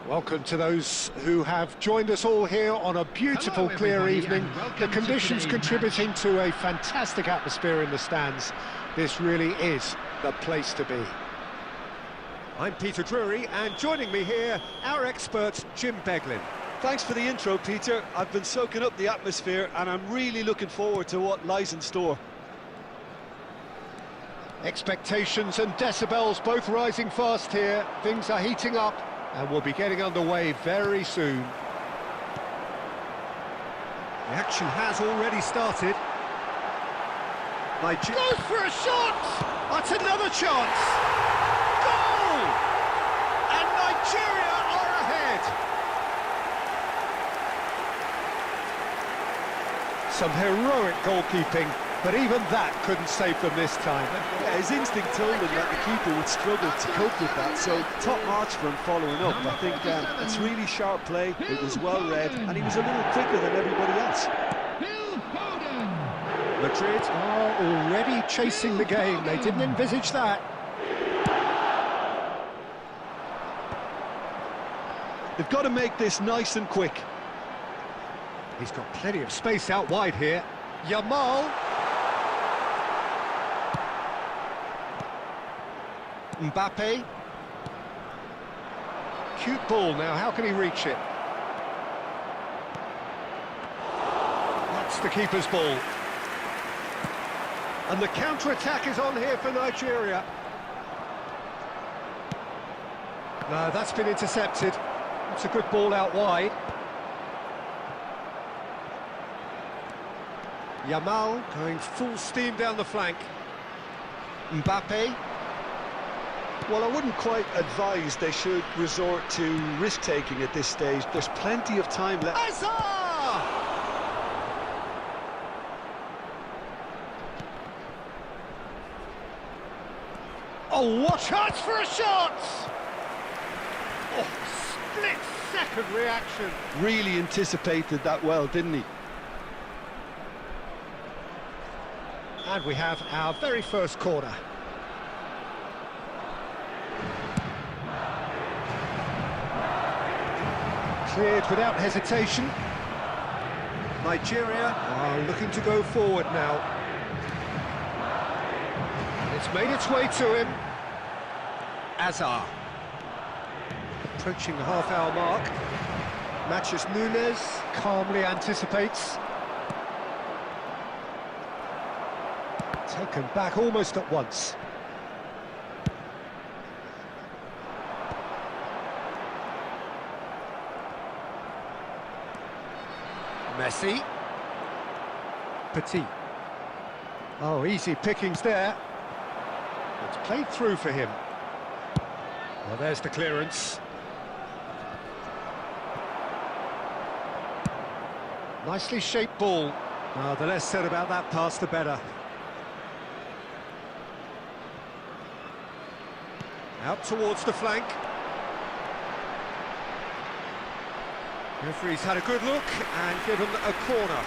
Welcome to those who have joined us all here on a beautiful, clear evening. The conditions contributing to a fantastic atmosphere in the stands. This really is the place to be. I'm Peter Drury, and joining me here, our expert, Jim Beglin. Thanks for the intro, Peter. I've been soaking up the atmosphere, and I'm really looking forward to what lies in store. Expectations and decibels both rising fast here. Things are heating up, and we'll be getting underway very soon. The action has already started. Goes for a shot! That's another chance! Goal! And Nigeria are ahead! Some heroic goalkeeping, but even that couldn't save them this time. Yeah, his instinct told him that the keeper would struggle to cope with that, so top marks for him following up. I think it's really sharp play, it was well read, and he was a little quicker than everybody else. Madrid are already chasing the game. They didn't envisage that. They've got to make this nice and quick. He's got plenty of space out wide here. Yamal. Mbappe. Cute ball now, how can he reach it? That's the keeper's ball. And the counter-attack is on here for Nigeria. No, that's been intercepted. It's a good ball out wide. Yamal going full steam down the flank. Mbappe. Well, I wouldn't quite advise they should resort to risk-taking at this stage. There's plenty of time left. Oh, what chance for a shot! Oh, split-second reaction. Really anticipated that well, didn't he? And we have our very first corner. Cleared without hesitation. Nigeria are looking to go forward now. It's made its way to him. Azar. Approaching the half-hour mark. Matches Nunes calmly anticipates. Taken back almost at once. Messi. Petit. Oh, easy pickings there. It's played through for him. Well, there's the clearance. Nicely shaped ball. Oh, the less said about that pass, the better. Out towards the flank. Referee's had a good look and given a corner.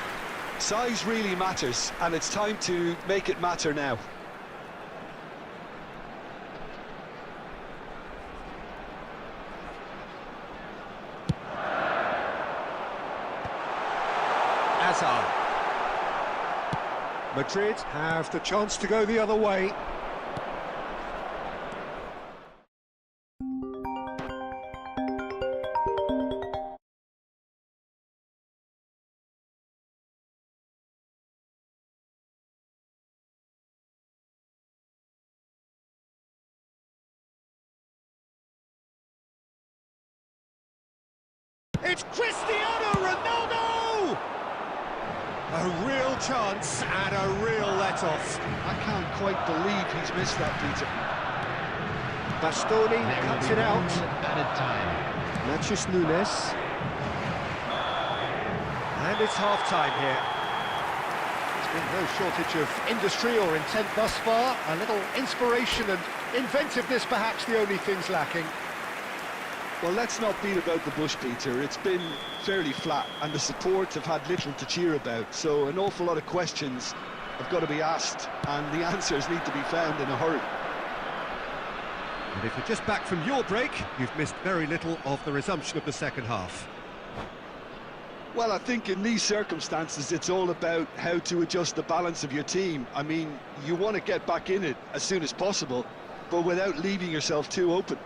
Size really matters, and it's time to make it matter now. Azar. Madrid have the chance to go the other way. It's Cristiano Ronaldo! A real chance and a real let-off. I can't quite believe he's missed that, Peter. Bastoni cuts it out. Matches Nunes. And it's half-time here. There's been no shortage of industry or intent thus far. A little inspiration and inventiveness perhaps the only things lacking. Well, let's not beat about the bush, Peter. It's been fairly flat, and the support have had little to cheer about, so an awful lot of questions have got to be asked, and the answers need to be found in a hurry. And if you're just back from your break, you've missed very little of the resumption of the second half. Well, I think in these circumstances, it's all about how to adjust the balance of your team. I mean, you want to get back in it as soon as possible, but without leaving yourself too open.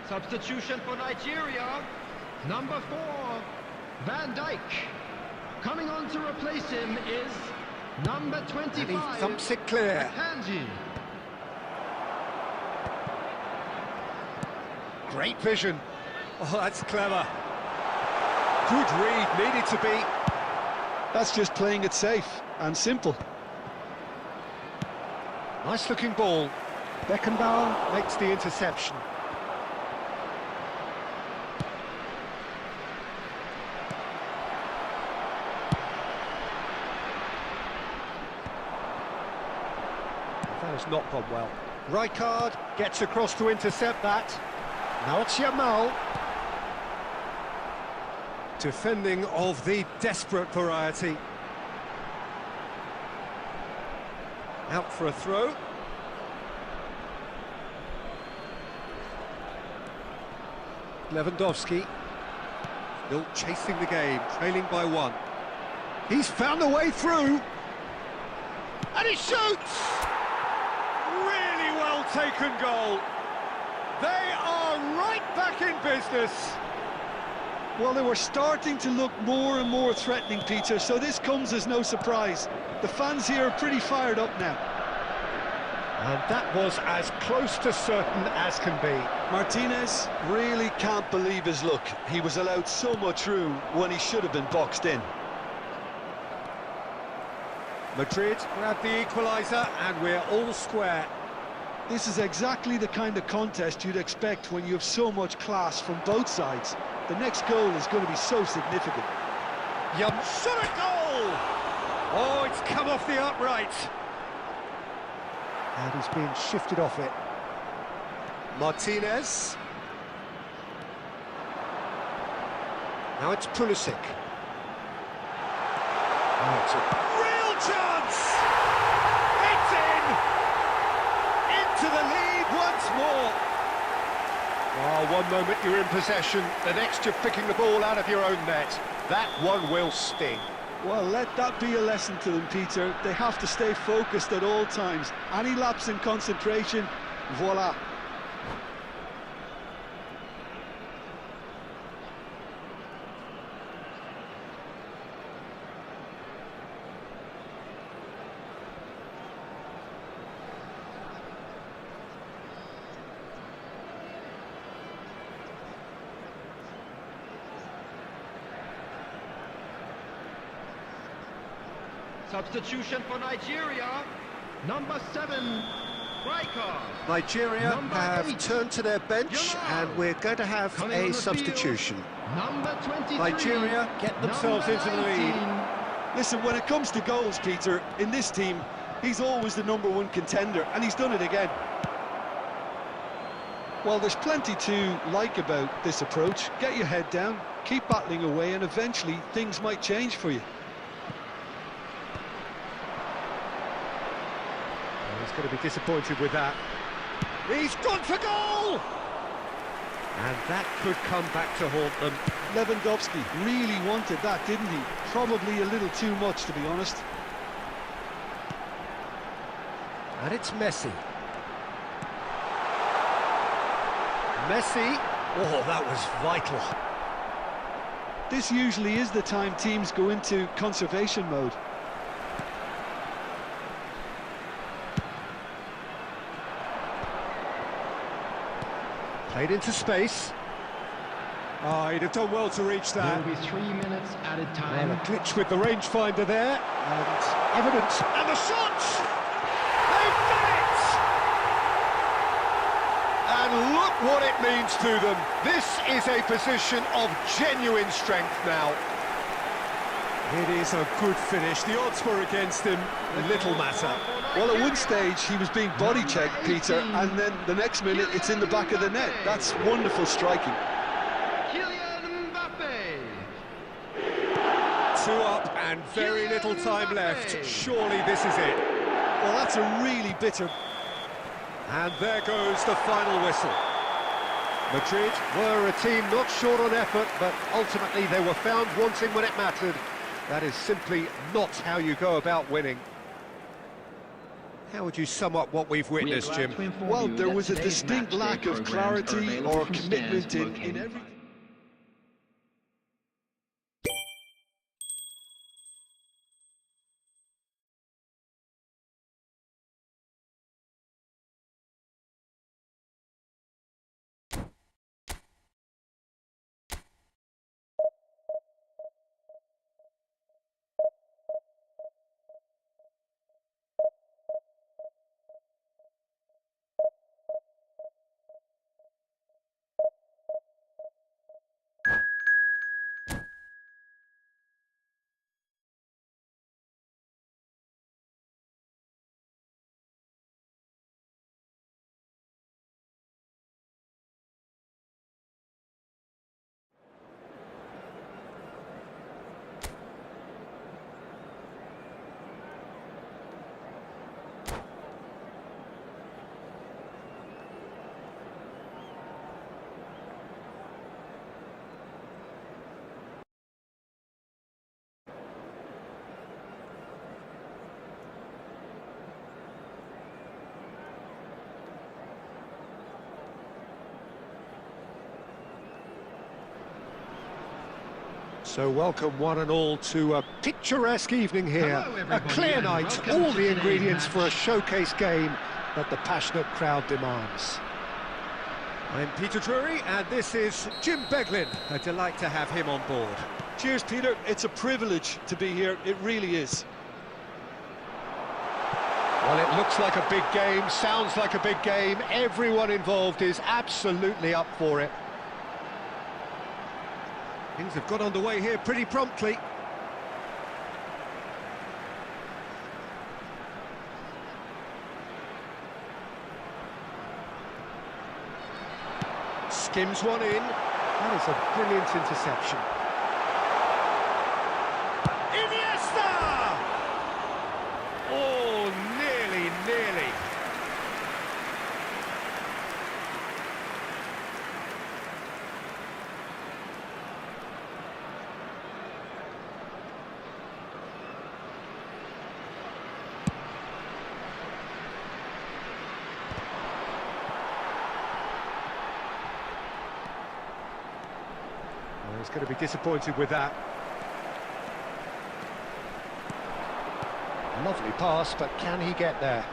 Substitution for Nigeria, number 4, Van Dijk. Coming on to replace him is number 25, And he thumps it clear. Kanji. Great vision. Oh, that's clever. Good read, needed to be. That's just playing it safe and simple. Nice looking ball. Beckenbauer makes the interception. That has not gone well. Rijkaard gets across to intercept that. Now it's Yamal. Defending of the desperate variety. Out for a throw. Lewandowski. Still chasing the game, trailing by 1. He's found a way through. And he shoots! Really well taken goal. They are right back in business. Well, they were starting to look more and more threatening, Peter, so this comes as no surprise. The fans here are pretty fired up now. And that was as close to certain as can be. Martinez really can't believe his luck. He was allowed so much room when he should have been boxed in. Madrid grab the equaliser and we're all square. This is exactly the kind of contest you'd expect when you have so much class from both sides. The next goal is going to be so significant. Shot a goal! Oh, it's come off the upright. And he's being shifted off it. Martinez. Now it's Pulisic. Oh, it's a real chance! It's in! Into the lead once more. Oh, one moment you're in possession, the next you're picking the ball out of your own net. That one will sting. Well, let that be a lesson to them, Peter. They have to stay focused at all times. Any lapse in concentration, voila. Substitution for Nigeria, number 7, Rijkaard. Nigeria Number have 8, turned to their bench Yamal. and we're going to have Coming on a the substitution. field, number 23, Nigeria get themselves number into the lead. 19. Listen, when it comes to goals, Peter, in this team, he's always the #1 contender, and he's done it again. Well, there's plenty to like about this approach. Get your head down, keep battling away, and eventually things might change for you. He's going to be disappointed with that. He's gone for goal! And that could come back to haunt them. Lewandowski really wanted that, didn't he? Probably a little too much, to be honest. And it's Messi. Messi. Oh, that was vital. This usually is the time teams go into conservation mode. Played into space. Oh, he'd have done well to reach There that. will be 3 minutes added time. And a glitch with the rangefinder there. And evidence. And the shots! They've done it! And look what it means to them. This is a position of genuine strength now. It is a good finish. The odds were against him. Little matter. Well, at one stage, he was being body-checked, Peter, and then the next minute, it's in the back of the net. That's wonderful striking. Kylian Mbappe. 2 up and very little time left. Surely this is it. Well, that's a really bitter... And there goes the final whistle. Madrid were a team not short on effort, but ultimately they were found wanting when it mattered. That is simply not how you go about winning. How would you sum up what we've witnessed, Jim? Well, there was a distinct lack of clarity or commitment in every... So welcome one and all to a picturesque evening here. A clear night, all the ingredients for a showcase game that the passionate crowd demands. I'm Peter Drury and this is Jim Beglin. A delight to have him on board. Cheers, Peter. It's a privilege to be here. It really is. Well, it looks like a big game, sounds like a big game. Everyone involved is absolutely up for it. Things have got underway here pretty promptly. Skims one in. That is a brilliant interception. Iniesta! Oh, nearly. He's going to be disappointed with that. Lovely pass, but can he get there?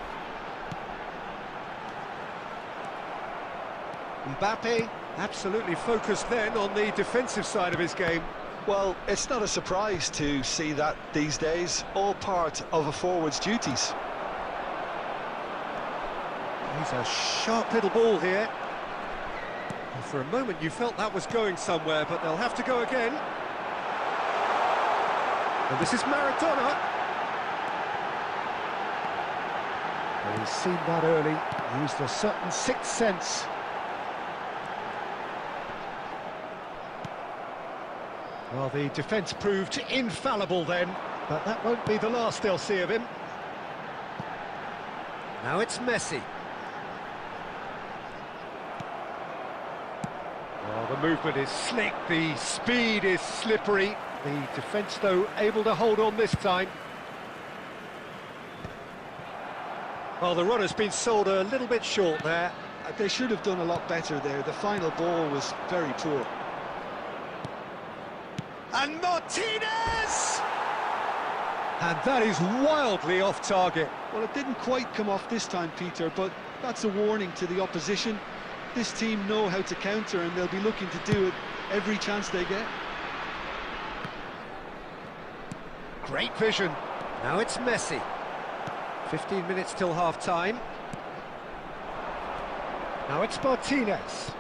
Mbappe, absolutely focused then on the defensive side of his game. Well, it's not a surprise to see that these days, all part of a forward's duties. He's a sharp little ball here. For a moment you felt that was going somewhere, but they'll have to go again. And this is Maradona. Well, he's seen that early, used a certain sixth sense. Well, the defence proved infallible then, but that won't be the last they'll see of him. Now it's Messi. Well, the movement is slick, the speed is slippery. The defence, though, able to hold on this time. Well, the run has been sold a little bit short there. They should have done a lot better there. The final ball was very poor. And Martinez! And that is wildly off target. Well, it didn't quite come off this time, Peter, but that's a warning to the opposition. This team know how to counter, and they'll be looking to do it every chance they get. Great vision. Now it's Messi. 15 minutes till half-time. Now it's Martinez.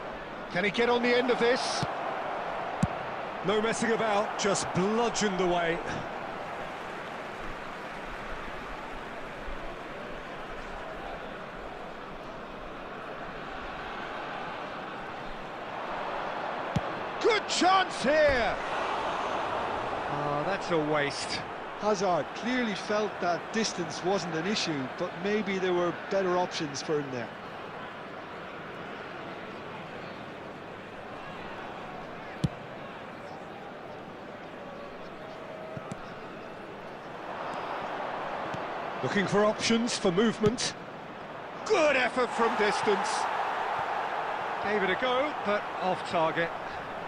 Can he get on the end of this? No messing about, just bludgeoned away. Good chance here! Oh, that's a waste. Hazard clearly felt that distance wasn't an issue, but maybe there were better options for him there. Looking for options for movement. Good effort from distance. Gave it a go, but off target.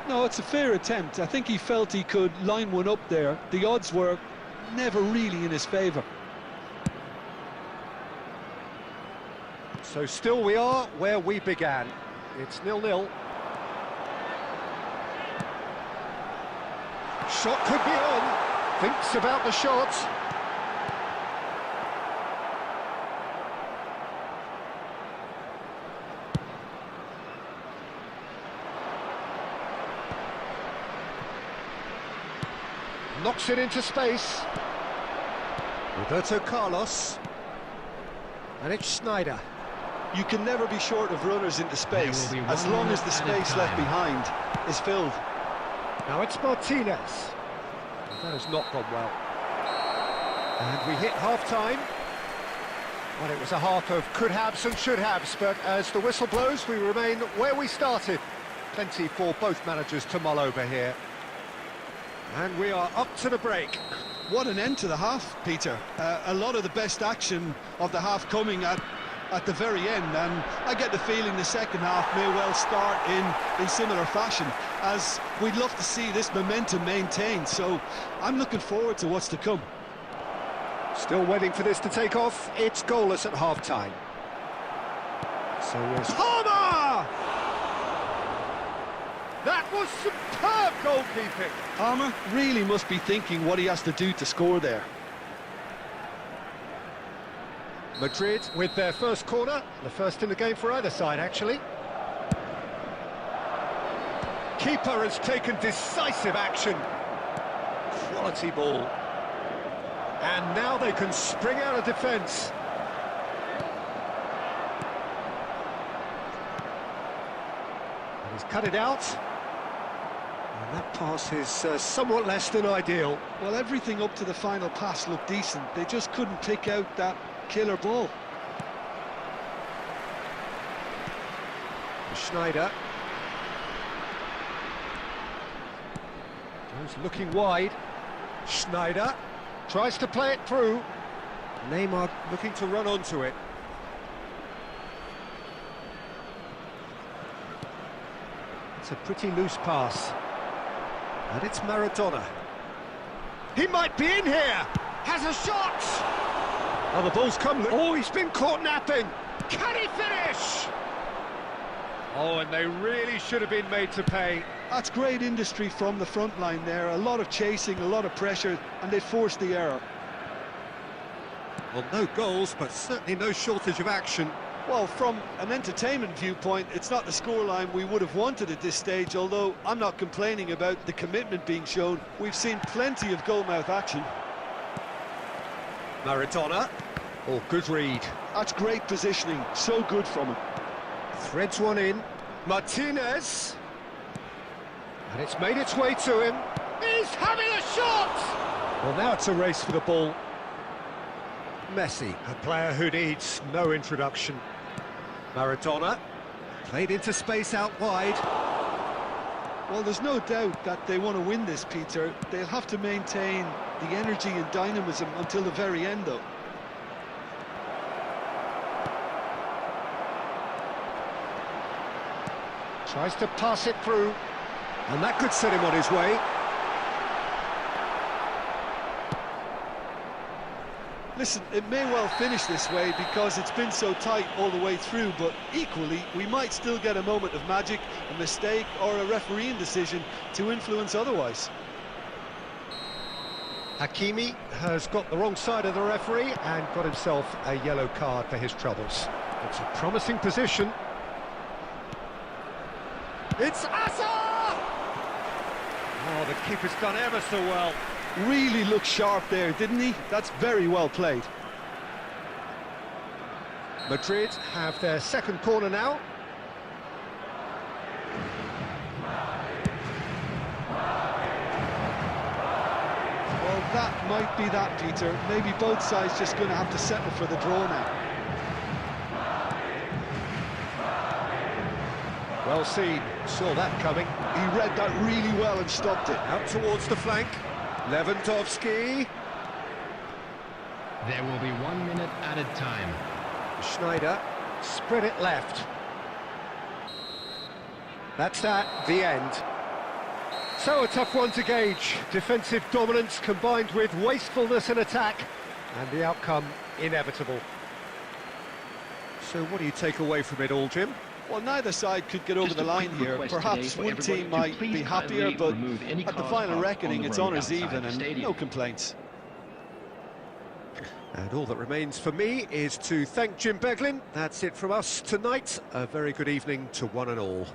No, it's a fair attempt. I think he felt he could line one up there. The odds were never really in his favour. So still we are where we began. It's 0-0. Shot could be on. Thinks about the shot. Knocks it into space. Roberto Carlos. And it's Schneider. You can never be short of runners into space, as long as the space left behind is filled. Now it's Martinez. That has not gone well. And we hit half-time. Well, it was a half of could-haves and should-haves, but as the whistle blows, we remain where we started. Plenty for both managers to mull over here. And we are up to the break. What an end to the half, Peter. A lot of the best action of the half coming at the very end, and I get the feeling the second half may well start in similar fashion, as we'd love to see this momentum maintained, so I'm looking forward to what's to come. Still waiting for this to take off. It's goalless at half-time. So was Palmer! That was superb goalkeeping. Palmer really must be thinking what he has to do to score there. Madrid with their first corner, the first in the game for either side, actually. Keeper has taken decisive action. Quality ball. And now they can spring out of defence. And he's cut it out. And that pass is somewhat less than ideal. Well, everything up to the final pass looked decent. They just couldn't pick out that killer ball. Schneider. Goes looking wide. Schneider tries to play it through. Neymar looking to run onto it. It's a pretty loose pass. And it's Maradona. He might be in here! Has a shot! Oh, the ball's come. Oh, he's been caught napping. Can he finish? Oh, and they really should have been made to pay. That's great industry from the front line there. A lot of chasing, a lot of pressure, and they forced the error. Well, no goals, but certainly no shortage of action. Well, from an entertainment viewpoint, it's not the scoreline we would have wanted at this stage, although I'm not complaining about the commitment being shown. We've seen plenty of goalmouth action. Maradona. Oh, good read. That's great positioning, so good from him. Threads one in. Martinez. And it's made its way to him. He's having a shot! Well, now it's a race for the ball. Messi, a player who needs no introduction. Maradona. Played into space out wide. Well, there's no doubt that they want to win this, Peter. They'll have to maintain the energy and dynamism until the very end, though. Tries to pass it through, and that could set him on his way. Listen, it may well finish this way because it's been so tight all the way through, but equally, we might still get a moment of magic, a mistake, or a refereeing decision to influence otherwise. Hakimi has got the wrong side of the referee and got himself a yellow card for his troubles. It's a promising position. It's Asa! Oh, the keeper's done ever so well. Really looked sharp there, didn't he? That's very well played. Madrid have their second corner now. that might be that, Peter. Maybe both sides just going to have to settle for the draw now. Well seen, saw that coming. He read that really well and stopped it. Out towards the flank, Lewandowski. There will be 1 minute added time. Schneider, spread it left. That's that, the end. So a tough one to gauge. Defensive dominance combined with wastefulness in attack, and the outcome inevitable. So what do you take away from it all, Jim? Well, neither side could get over the line here. Perhaps one team might be happier, but at the final reckoning, it's honours even and no complaints. And all that remains for me is to thank Jim Beglin. That's it from us tonight. A very good evening to one and all.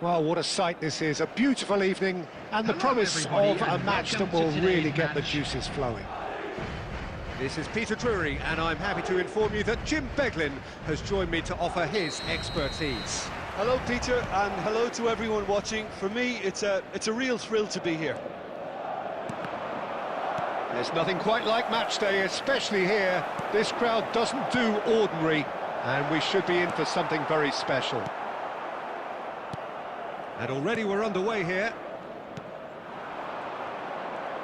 Well, what a sight this is. A beautiful evening and the promise of a match that will really get the juices flowing. This is Peter Drury, and I'm happy to inform you that Jim Beglin has joined me to offer his expertise. Hello, Peter, and hello to everyone watching. For me, it's a real thrill to be here. There's nothing quite like match day, especially here. This crowd doesn't do ordinary, and we should be in for something very special. And already we're underway here.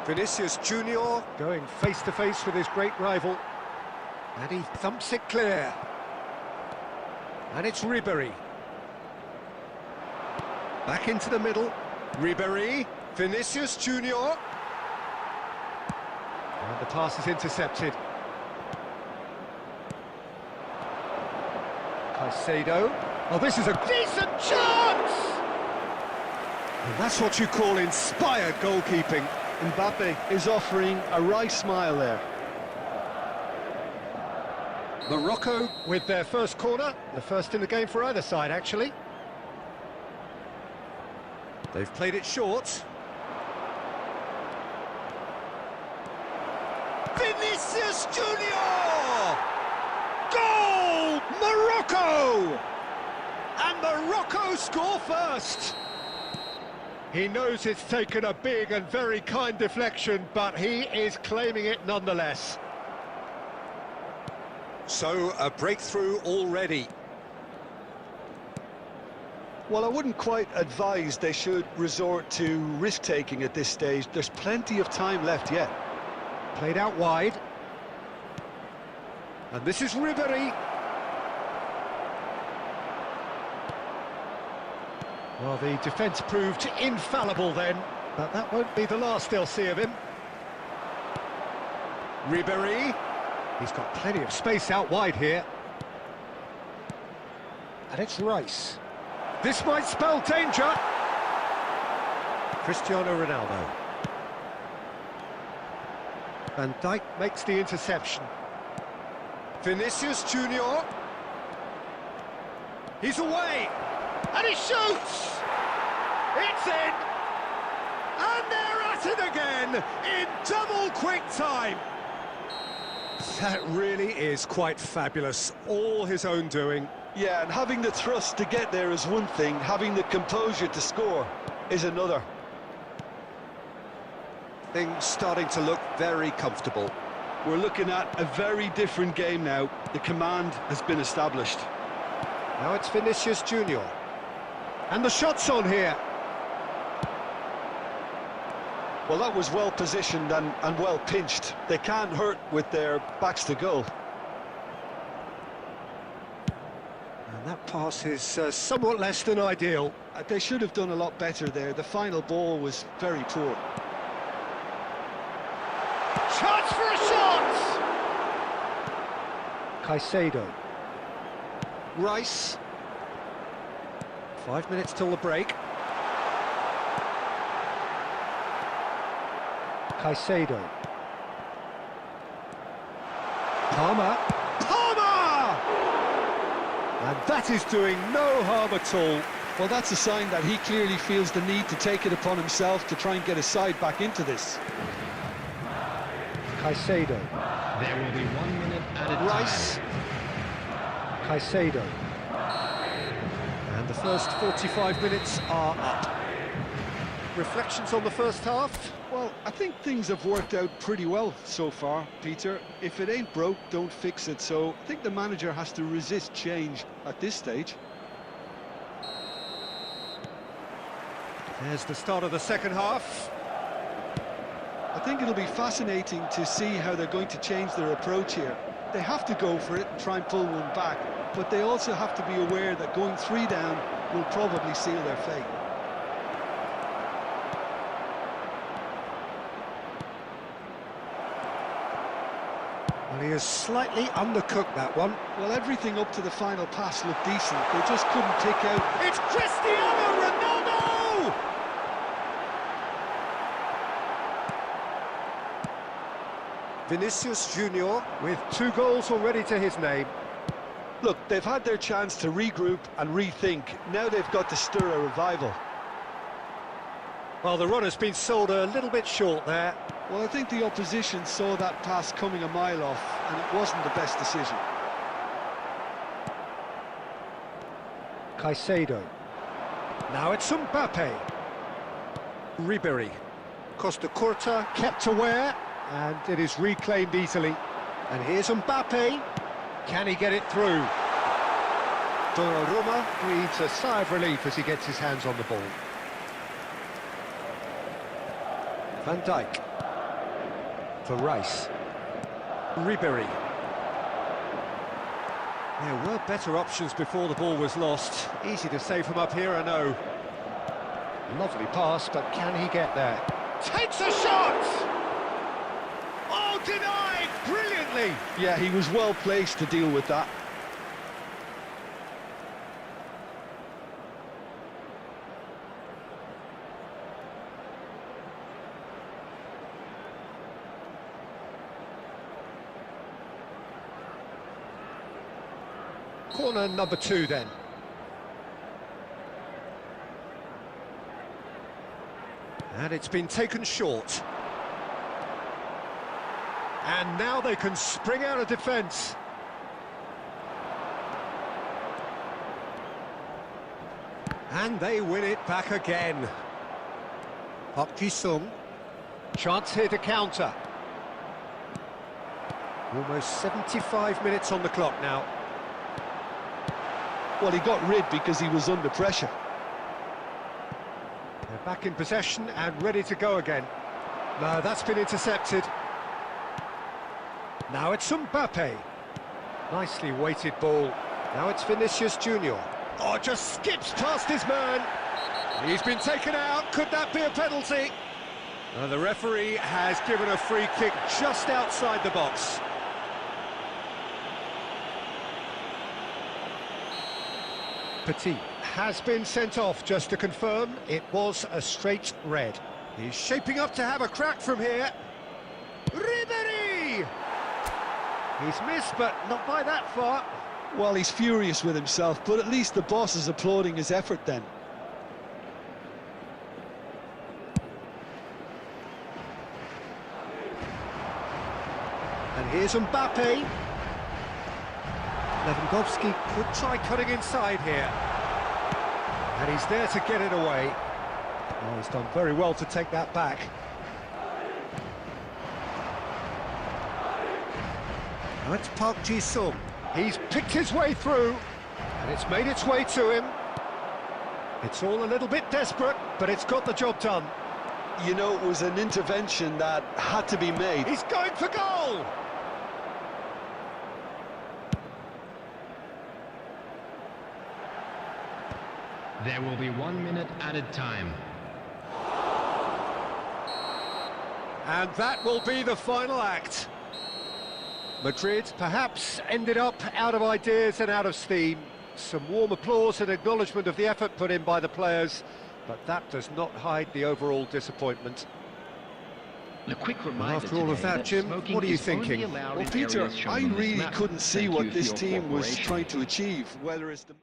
Vinicius Junior going face-to-face with his great rival. And he thumps it clear. And it's Ribéry. Back into the middle. Ribéry, Vinicius Junior. And the pass is intercepted. Caicedo. Oh, this is a decent chance! And that's what you call inspired goalkeeping. Mbappe is offering a wry smile there. Morocco with their first corner, the first in the game for either side, actually. They've played it short. Vinicius Junior! Goal! Morocco! And Morocco score first. He knows it's taken a big and very kind deflection, but he is claiming it nonetheless. So, a breakthrough already. Well, I wouldn't quite advise they should resort to risk-taking at this stage. There's plenty of time left yet. Played out wide. And this is Ribery. Well, the defence proved infallible then, but that won't be the last they'll see of him. Ribery. He's got plenty of space out wide here. And it's Rice. This might spell danger. Cristiano Ronaldo. Van Dijk makes the interception. Vinicius Junior. He's away. And he shoots! It's in! And they're at it again in double quick time. That really is quite fabulous. All his own doing. Yeah, and having the thrust to get there is one thing, having the composure to score is another. Things starting to look very comfortable. We're looking at a very different game now. The command has been established. Now it's Vinicius Junior. And the shot's on here. Well, that was well positioned and well pinched. They can't hurt with their backs to goal. And that pass is somewhat less than ideal. They should have done a lot better there. The final ball was very poor. Chance for a shot! Caicedo. Rice. 5 minutes till the break. Caicedo. Palmer. And that is doing no harm at all. Well, that's a sign that he clearly feels the need to take it upon himself to try and get his side back into this. Caicedo. There will be 1 minute added Rice. time. Caicedo. And the first 45 minutes are up. Reflections on the first half? Well, I think things have worked out pretty well so far, Peter. If it ain't broke, don't fix it. So I think the manager has to resist change at this stage. There's the start of the second half. I think it'll be fascinating to see how they're going to change their approach here. They have to go for it and try and pull one back, but they also have to be aware that going 3 down will probably seal their fate. Well, he has slightly undercooked that one. Well, everything up to the final pass looked decent. They just couldn't pick out. It's Cristiano Ronaldo! Vinicius Junior with 2 goals already to his name. Look, they've had their chance to regroup and rethink. Now they've got to stir a revival. Well, the run has been sold a little bit short there. Well, I think the opposition saw that pass coming a mile off, and it wasn't the best decision. Caicedo. Now it's Mbappe. Ribery. Costa Curta kept aware, and it is reclaimed easily. And here's Mbappe. Can he get it through? Donnarumma breathes a sigh of relief as he gets his hands on the ball. Van Dijk. For Rice. Ribery. There were better options before the ball was lost. Easy to say from up here, I know. Lovely pass, but can he get there? Takes a shot! Oh, denied brilliantly! Yeah, he was well placed to deal with that. Corner number 2 then. And it's been taken short. And now they can spring out of defence. And they win it back again. Park Ji-sung. Chance here to counter. Almost 75 minutes on the clock now. Well, he got rid because he was under pressure. They're back in possession and ready to go again. No, that's been intercepted. Now it's Mbappe. Nicely weighted ball. Now it's Vinicius Junior. Oh, just skips past his man. He's been taken out. Could that be a penalty? The referee has given a free kick just outside the box. Petit has been sent off, just to confirm. It was a straight red. He's shaping up to have a crack from here. Ribéry! He's missed, but not by that far. Well, he's furious with himself, but at least the boss is applauding his effort then. And here's Mbappe. Lewandowski could try cutting inside here. And he's there to get it away. Oh, he's done very well to take that back. Now it's Park Ji-sung. He's picked his way through, and it's made its way to him. It's all a little bit desperate, but it's got the job done. You know, it was an intervention that had to be made. He's going for goal! There will be 1 minute added time. And that will be the final act. Madrid perhaps ended up out of ideas and out of steam. Some warm applause and acknowledgement of the effort put in by the players, but that does not hide the overall disappointment. A quick reminder After all of that, Jim, what are you thinking? Well, Peter, I really couldn't see what this team was trying to achieve, whether it's the...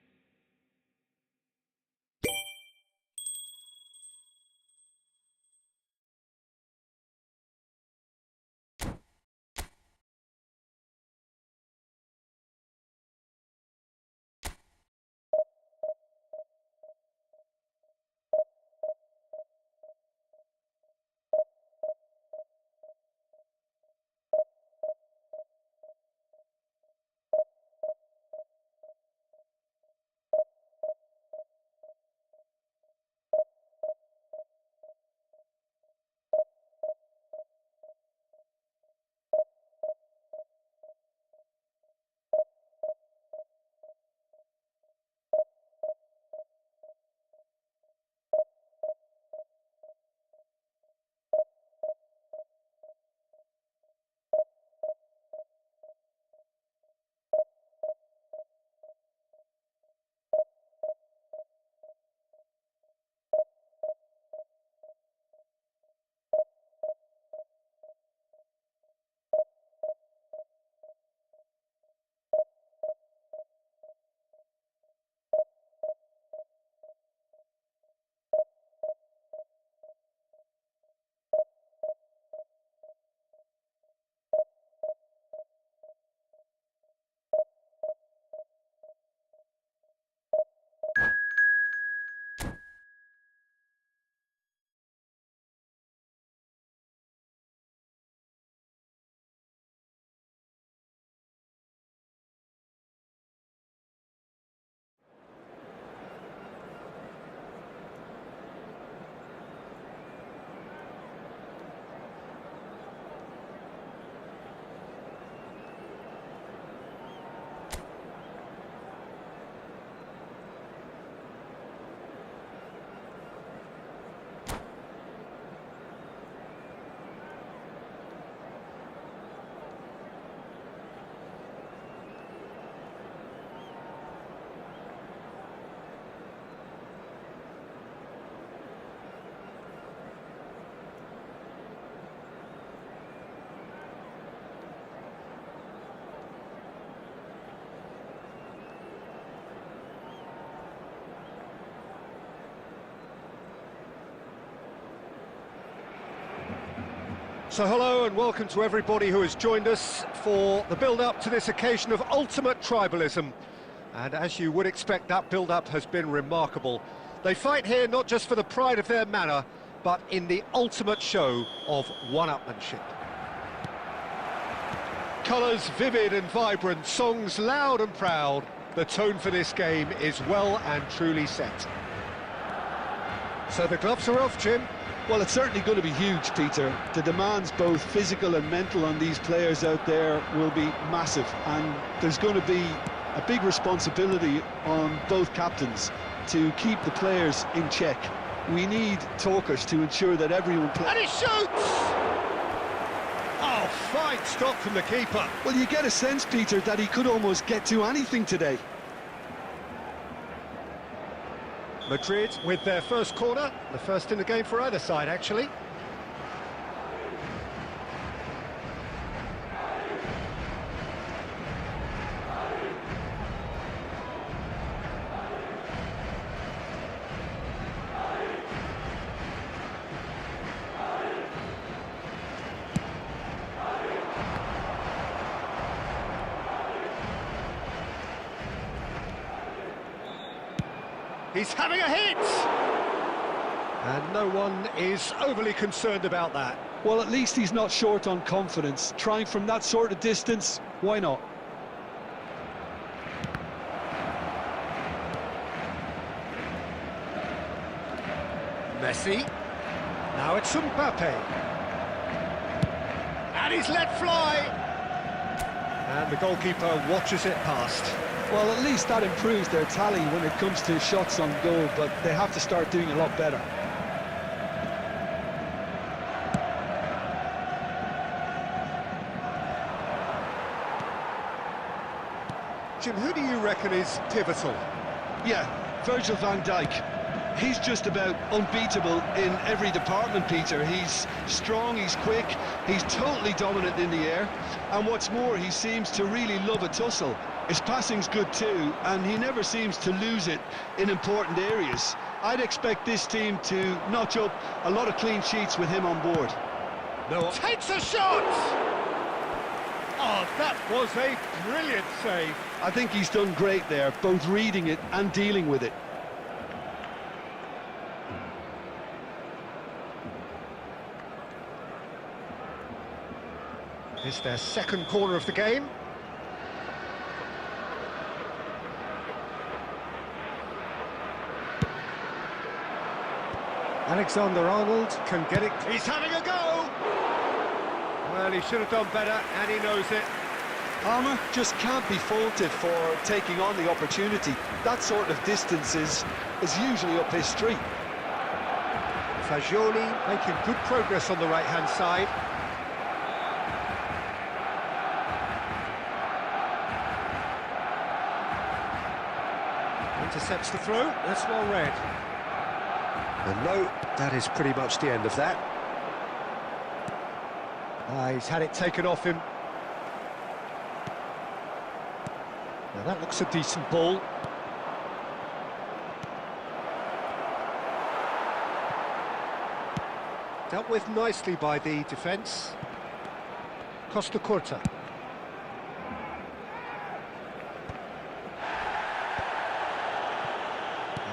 So hello and welcome to everybody who has joined us for the build-up to this occasion of ultimate tribalism. And as you would expect, that build-up has been remarkable. They fight here not just for the pride of their manor, but in the ultimate show of one-upmanship. Colours vivid and vibrant, songs loud and proud. The tone for this game is well and truly set. So the gloves are off, Jim. Well, it's certainly going to be huge, Peter. The demands, both physical and mental, on these players out there will be massive, and there's going to be a big responsibility on both captains to keep the players in check. We need talkers to ensure that everyone plays. And he shoots! Oh, fine stop from the keeper. Well, you get a sense, Peter, that he could almost get to anything today. Madrid with their first corner, the first in the game for either side, actually. He's having a hit! And no one is overly concerned about that. Well, at least he's not short on confidence. Trying from that sort of distance, why not? Messi. Now it's Mbappe. And he's let fly! And the goalkeeper watches it past. Well, at least that improves their tally when it comes to shots on goal, but they have to start doing a lot better. Jim, who do you reckon is pivotal? Yeah, Virgil van Dijk. He's just about unbeatable in every department, Peter. He's strong, he's quick, he's totally dominant in the air, and what's more, he seems to really love a tussle. His passing's good too, and he never seems to lose it in important areas. I'd expect this team to notch up a lot of clean sheets with him on board. No, takes a shot! Oh, that was a brilliant save. I think he's done great there, both reading it and dealing with it. It's their second corner of the game. Alexander-Arnold can get it. He's having a go! Well, he should have done better, and he knows it. Palmer just can't be faulted for taking on the opportunity. That sort of distance is usually up his street. Fagioli making good progress on the right-hand side. Intercepts the throw. That's well read. And no, that is pretty much the end of that. He's had it taken off him. Now that looks a decent ball. Dealt with nicely by the defence. Costa Curta.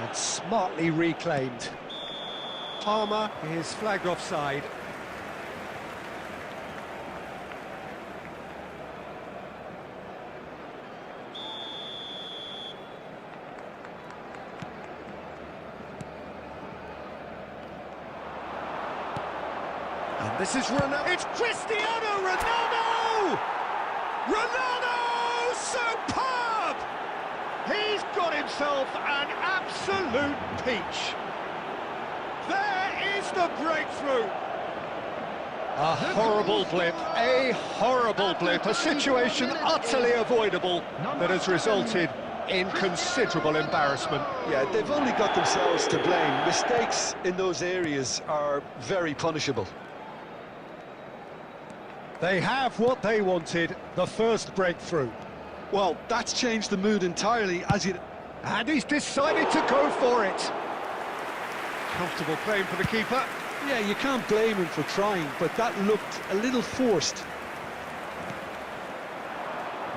And smartly reclaimed. Palmer is flagged offside. And this is Ronaldo. It's Cristiano Ronaldo! Ronaldo! Superb! He's got himself an absolute peach. There is the breakthrough. A horrible blip, a situation utterly avoidable that has resulted in considerable embarrassment. Yeah, they've only got themselves to blame. Mistakes in those areas are very punishable. They have what they wanted, the first breakthrough. Well, that's changed the mood entirely as it... And he's decided to go for it. Comfortable claim for the keeper. Yeah, you can't blame him for trying, but that looked a little forced.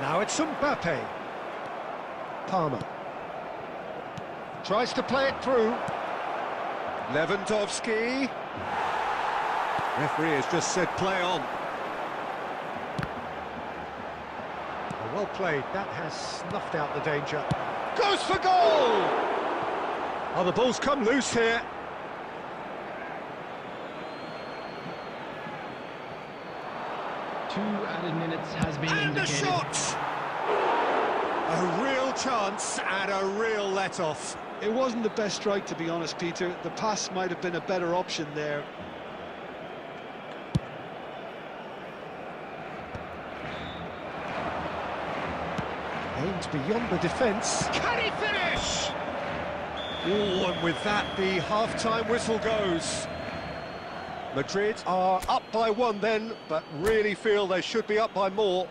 Now it's Mbappe. Palmer. Tries to play it through. Lewandowski. Referee has just said play on. Well played, that has snuffed out the danger. Goes for goal! Oh, the ball's come loose here. 2 added minutes has been And indicated. a shot! A real chance and a real let-off. It wasn't the best strike, to be honest, Peter. The pass might have been a better option there. Aimed beyond the defence. Can he finish? Oh, and with that, the half-time whistle goes. Madrid are up by 1 then, but really feel they should be up by more.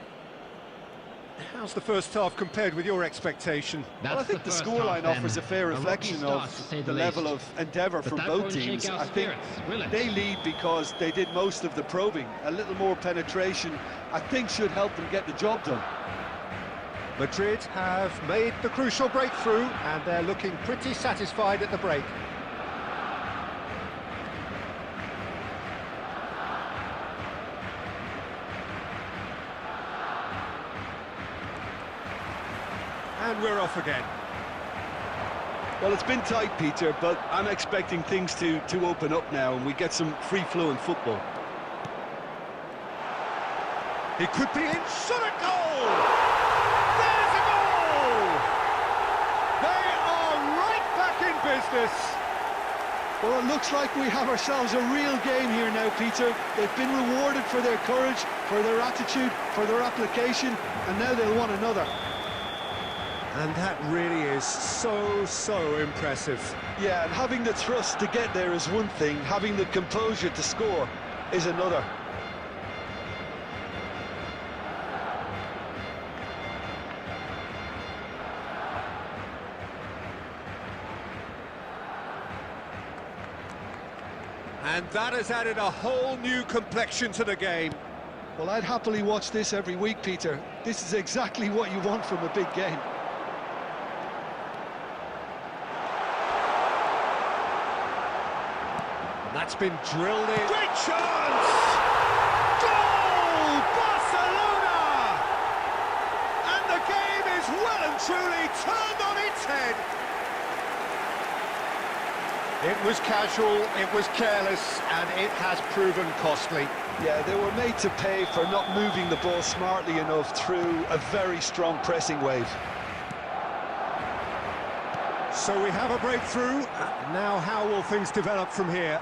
How's the first half compared with your expectation? Well, I think the scoreline offers a fair reflection of the level of endeavour from both teams. I think they lead because they did most of the probing. A little more penetration, I think, should help them get the job done. Madrid have made the crucial breakthrough, and they're looking pretty satisfied at the break. And we're off again. Well, it's been tight, Peter, but I'm expecting things to open up now and we get some free-flowing football. It could be in, shot a goal! There's a goal! They are right back in business. Well, it looks like we have ourselves a real game here now, Peter. They've been rewarded for their courage, for their attitude, for their application, and now they'll want another. And that really is so impressive. Yeah, and having the thrust to get there is one thing, having the composure to score is another. And that has added a whole new complexion to the game. Well, I'd happily watch this every week, Peter. This is exactly what you want from a big game. That's been drilled in. Great chance! Goal! Barcelona! And the game is well and truly turned on its head. It was casual, it was careless, and it has proven costly. Yeah, they were made to pay for not moving the ball smartly enough through a very strong pressing wave. So we have a breakthrough. Now how will things develop from here?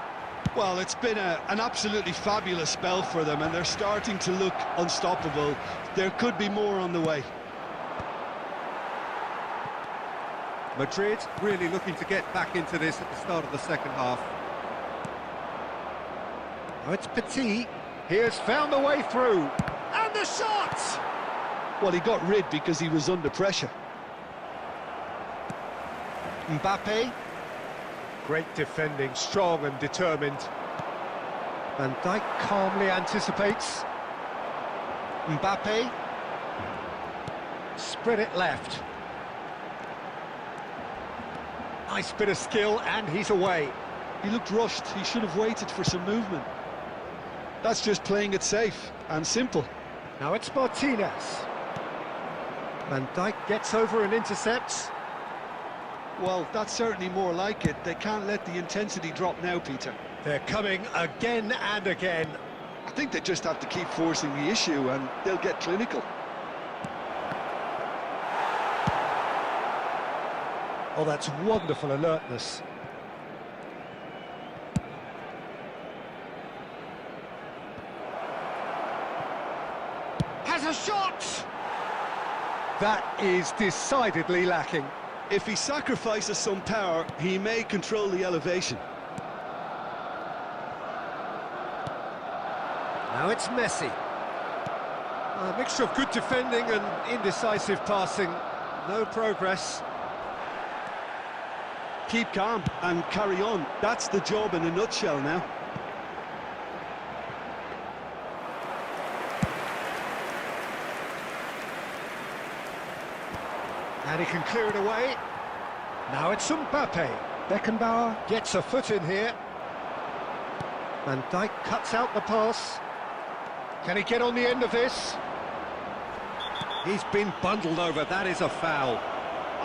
Well, it's been an absolutely fabulous spell for them, and they're starting to look unstoppable. There could be more on the way. Madrid really looking to get back into this at the start of the second half. Oh, it's Petit. He has found the way through. And the shot! Well, he got rid because he was under pressure. Mbappe. Great defending, strong and determined. Van Dijk calmly anticipates. Mbappe. Spread it left. Nice bit of skill, and he's away. He looked rushed. He should have waited for some movement. That's just playing it safe and simple. Now it's Martinez. Van Dijk gets over and intercepts. Well, that's certainly more like it. They can't let the intensity drop now, Peter. They're coming again and again. I think they just have to keep forcing the issue and they'll get clinical. Oh, that's wonderful alertness. Has a shot! That is decidedly lacking. If he sacrifices some power, he may control the elevation. Now it's Messi. A mixture of good defending and indecisive passing. No progress. Keep calm and carry on. That's the job in a nutshell now. And he can clear it away. Now it's Mbappe. Beckenbauer gets a foot in here. Van Dijk cuts out the pass. Can he get on the end of this? He's been bundled over. That is a foul.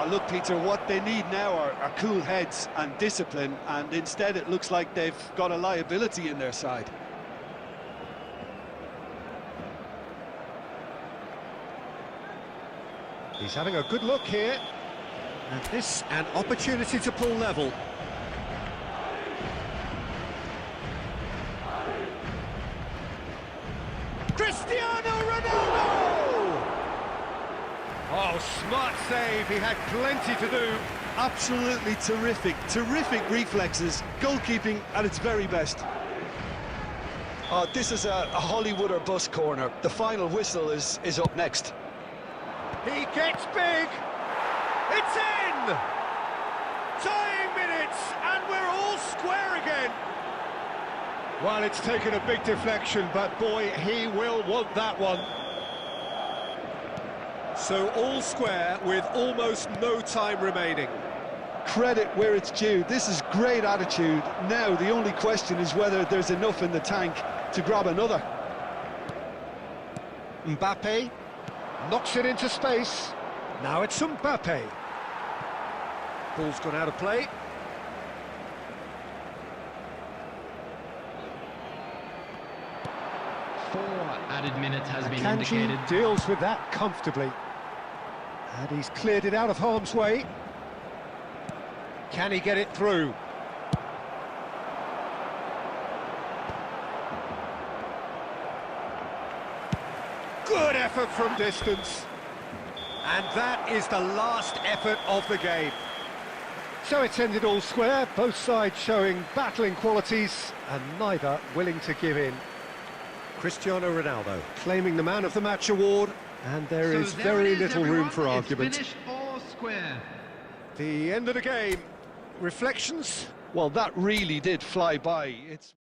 Look, Peter, what they need now are cool heads and discipline, and instead it looks like they've got a liability in their side. He's having a good look here. And this, an opportunity to pull level. Cristiano Ronaldo! Oh, smart save. He had plenty to do. Absolutely terrific, terrific reflexes, goalkeeping at its very best. Oh, this is a Hollywood or bust corner. The final whistle is up next. He gets big. It's in! Tying minutes, and we're all square again. Well, it's taken a big deflection, but boy, he will want that one. So all square with almost no time remaining. Credit where it's due. This is great attitude. Now, the only question is whether there's enough in the tank to grab another. Mbappe knocks it into space. Now it's Mbappe. Ball's gone out of play. Four added minutes has been Kanji indicated. deals with that comfortably. And he's cleared it out of harm's way. Can he get it through? Good effort from distance. And that is the last effort of the game. So it's ended all square, both sides showing battling qualities and neither willing to give in. Cristiano Ronaldo claiming the Man of the Match award, and there is very little room for argument. Finished all square. The end of the game. Reflections? Well, that really did fly by. It's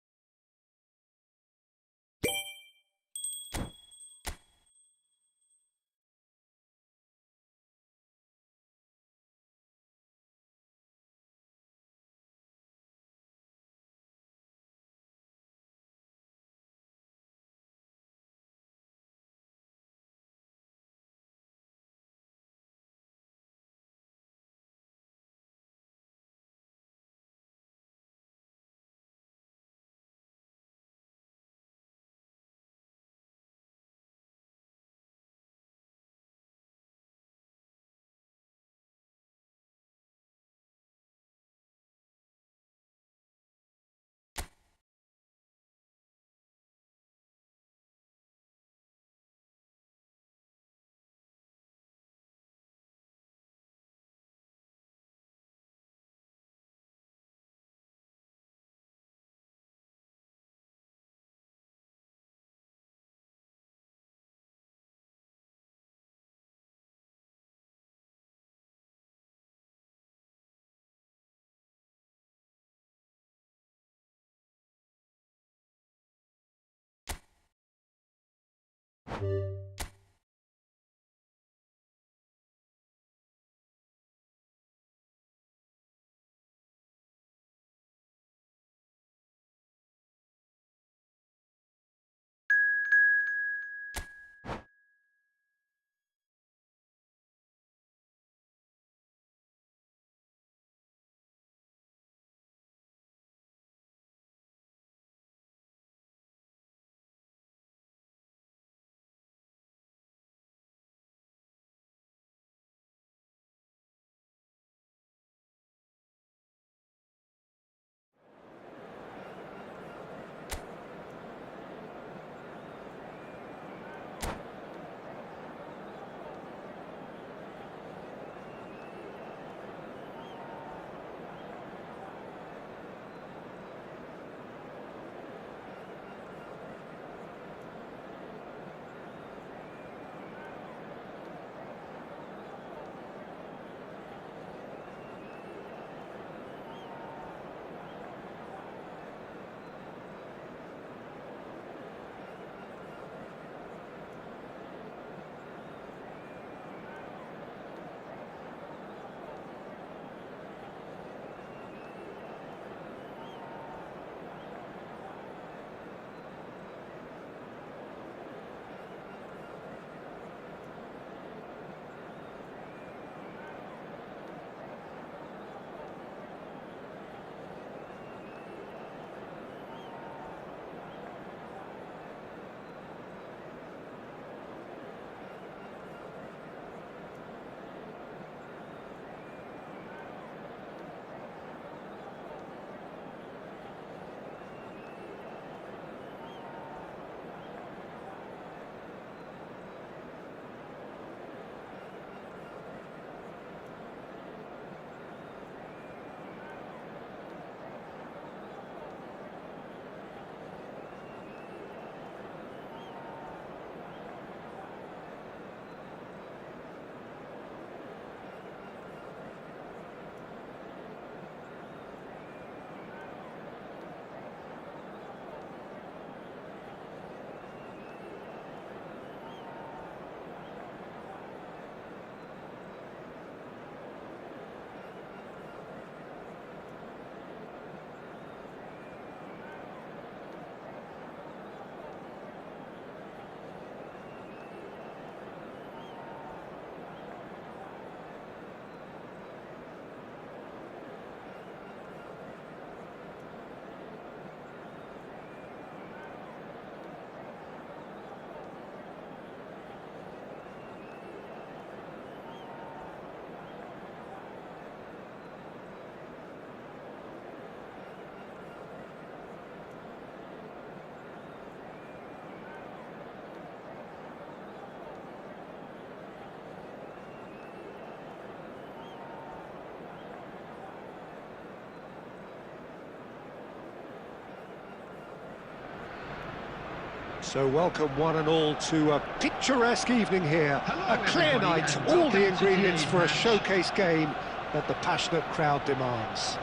So welcome one and all to a picturesque evening here. A clear night, all the ingredients for a showcase game that the passionate crowd demands.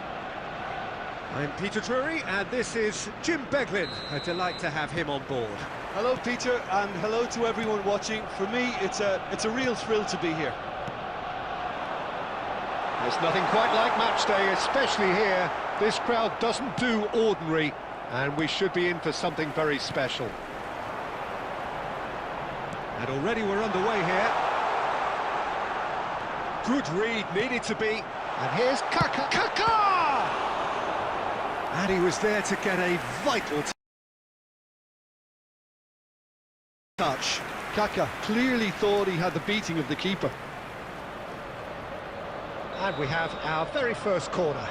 I'm Peter Drury, and this is Jim Beglin. A delight to have him on board. Hello, Peter, and hello to everyone watching. For me, it's a real thrill to be here. There's nothing quite like match day, especially here. This crowd doesn't do ordinary, and we should be in for something very special. And already we're underway here. Good read, needed to be. And here's Kaka. Kaka! And he was there to get a vital Touch. Kaka clearly thought he had the beating of the keeper. And we have our very first corner.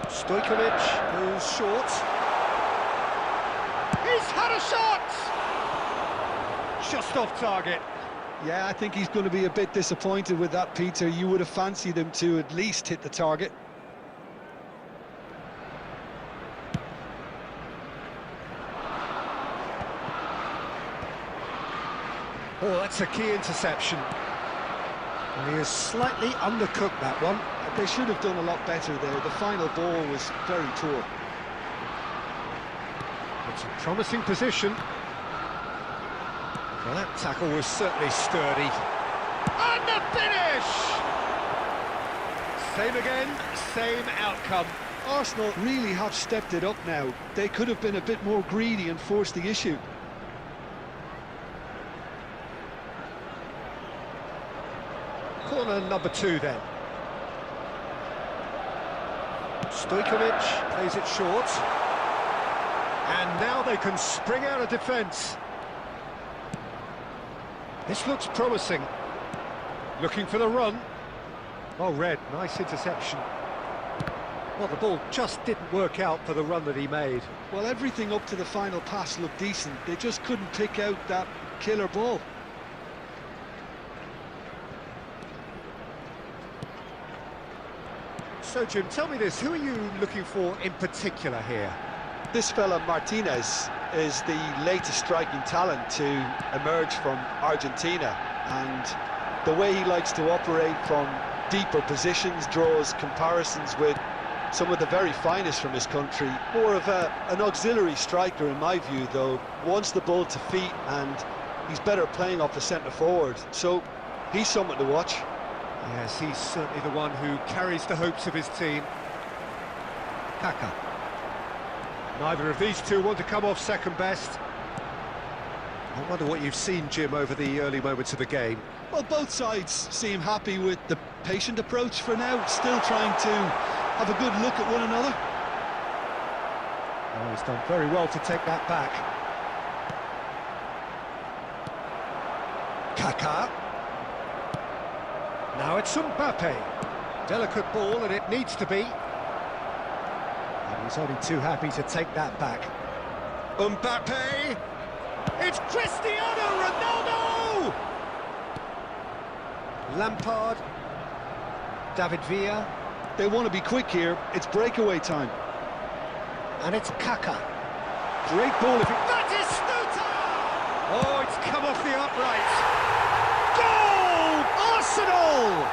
Stojkovic goes short. He's had a shot! Just off target. Yeah, I think he's going to be a bit disappointed with that, Peter. You would have fancied him to at least hit the target. Oh, that's a key interception. And he has slightly undercooked that one. They should have done a lot better there. The final ball was very poor. It's a promising position. Well, that tackle was certainly sturdy. And the finish! Same again, same outcome. Arsenal really have stepped it up now. They could have been a bit more greedy and forced the issue. Corner number 2 then. Stojkovic plays it short. And now they can spring out of defence. This looks promising. Looking for the run. Oh, Red, nice interception. Well, the ball just didn't work out for the run that he made. Well, everything up to the final pass looked decent. They just couldn't pick out that killer ball. So, Jim, tell me this, who are you looking for in particular here? This fella, Martinez, is the latest striking talent to emerge from Argentina, and the way he likes to operate from deeper positions draws comparisons with some of the very finest from his country. More of an auxiliary striker in my view, though. Wants the ball to feet, and he's better playing off the centre forward, so he's someone to watch. Yes, he's certainly the one who carries the hopes of his team. Kaka. Neither of these two want to come off second best. I wonder what you've seen, Jim, over the early moments of the game. Well, both sides seem happy with the patient approach for now, still trying to have a good look at one another. Oh, he's done very well to take that back. Kaka. Now it's Mbappe. Delicate ball, and it needs to be. And he's only too happy to take that back. Mbappe! It's Cristiano Ronaldo! Lampard. David Villa. They want to be quick here. It's breakaway time. And it's Kaka. Great ball if it... That is Stuta! Oh, it's come off the upright. Goal! Arsenal!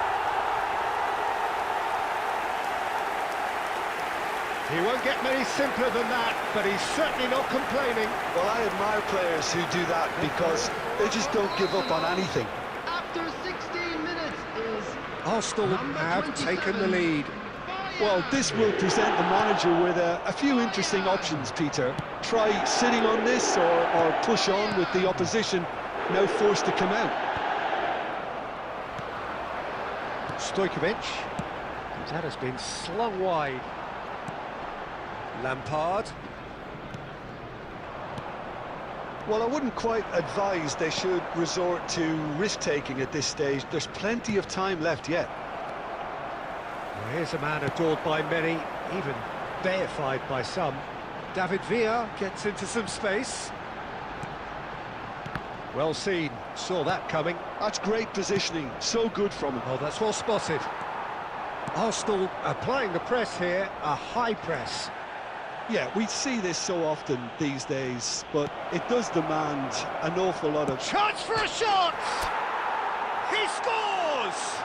He won't get many simpler than that, but he's certainly not complaining. Well, I admire players who do that because they just don't give up on anything. After 16 minutes is Arsenal have taken the lead. Well, this will present the manager with a few interesting options, Peter. Try sitting on this or push on with the opposition now forced to come out. Stojkovic. That has been slung wide. Lampard. Well, I wouldn't quite advise they should resort to risk-taking at this stage. There's plenty of time left yet. Well, here's a man adored by many, even deified by some. David Villa gets into some space. Well seen, saw that coming. That's great positioning, so good from him. Oh, that's well spotted. Arsenal applying the press here, a high press. Yeah, we see this so often these days, but it does demand an awful lot of... Chance for a shot! He scores!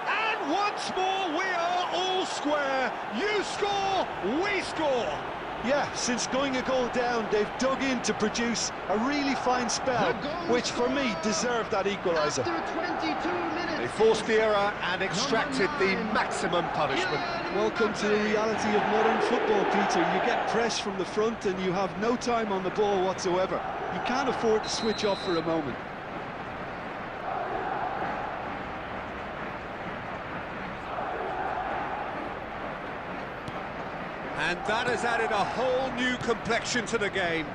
And once more we are all square. You score, we score. Yeah, since going a goal down, they've dug in to produce a really fine spell, which for me deserved that equaliser. After 22 minutes. They forced the error and extracted the maximum punishment. Welcome to the reality of modern football, Peter. You get press from the front and you have no time on the ball whatsoever. You can't afford to switch off for a moment. And that has added a whole new complexion to the game.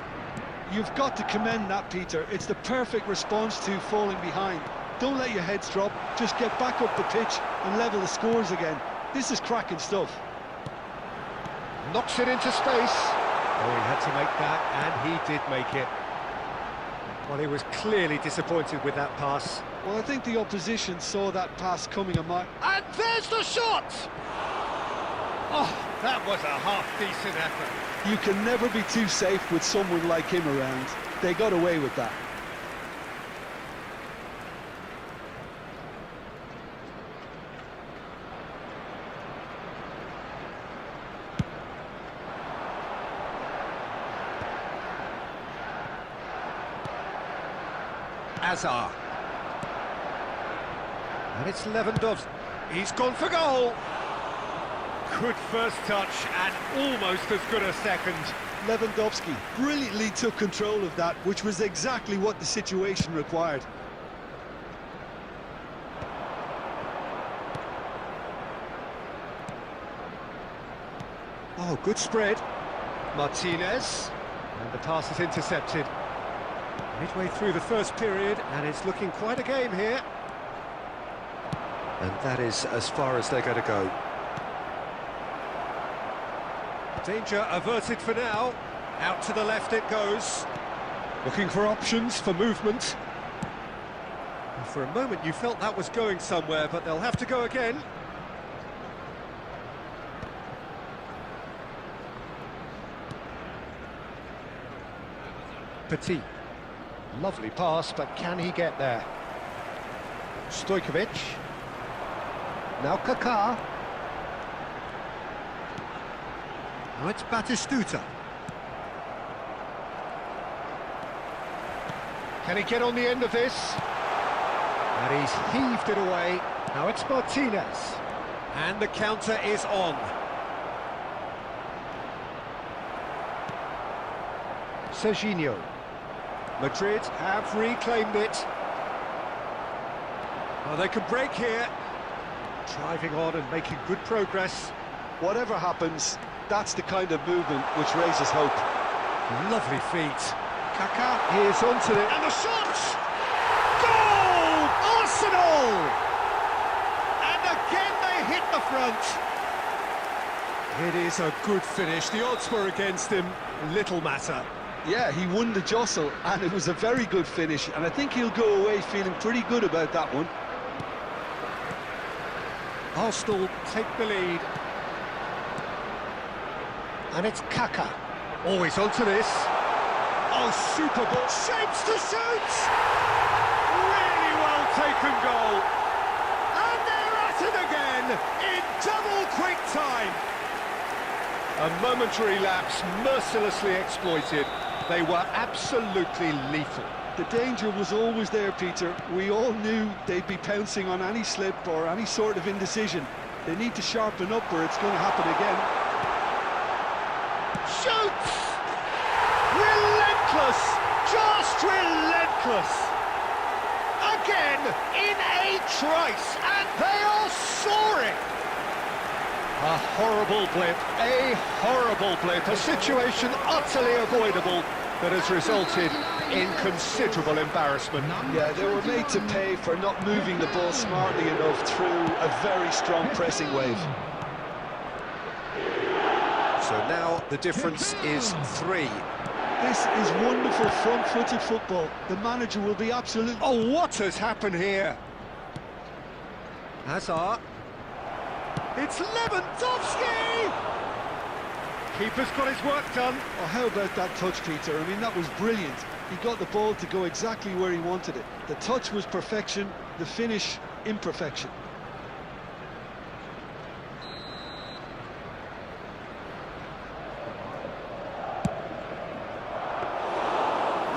You've got to commend that, Peter. It's the perfect response to falling behind. Don't let your heads drop, just get back up the pitch and level the scores again. This is cracking stuff. Knocks it into space. Oh, he had to make that, and he did make it. Well, he was clearly disappointed with that pass. Well, I think the opposition saw that pass coming a mile. And there's the shot! Oh, that was a half-decent effort. You can never be too safe with someone like him around. They got away with that. Hazard. And it's Lewandowski. He's gone for goal. Good first touch and almost as good a second. Lewandowski brilliantly took control of that, which was exactly what the situation required. Oh, good spread. Martinez. And the pass is intercepted. Midway through the first period, and it's looking quite a game here. And that is as far as they're going to go. Danger averted for now. Out to the left it goes. Looking for options for movement. And for a moment you felt that was going somewhere, but they'll have to go again. Petit. Lovely pass, but can he get there? Stojkovic. Now Kaká. Now it's Batistuta. Can he get on the end of this? And he's heaved it away. Now it's Martinez. And the counter is on. Serginho. Madrid have reclaimed it. Oh, they could break here. Driving on and making good progress. Whatever happens, that's the kind of movement which raises hope. Lovely feet. Kaká is onto it. And the shot! Goal! Arsenal! And again they hit the front. It is a good finish. The odds were against him. Little matter. Yeah, he won the jostle, and it was a very good finish, and I think he'll go away feeling pretty good about that one. Arsenal take the lead. And it's Kaká. Always onto this. Oh, super ball. Shapes to shoot! Really well taken goal. And they're at it again in double quick time. A momentary lapse mercilessly exploited. They were absolutely lethal. The danger was always there, Peter. We all knew they'd be pouncing on any slip or any sort of indecision. They need to sharpen up or it's going to happen again. Shoots! Relentless! Just relentless! Again, in a trice, and they are soaring! A horrible blip, a situation utterly avoidable that has resulted in considerable embarrassment. Yeah, they were made to pay for not moving the ball smartly enough through a very strong pressing wave. So now the difference is 3. This is wonderful front-footed football. The manager will be absolutely... Oh, what has happened here? Hazard. It's Lewandowski! Keeper's got his work done. Oh, how about that touch, Peter? I mean, that was brilliant. He got the ball to go exactly where he wanted it. The touch was perfection, the finish, imperfection.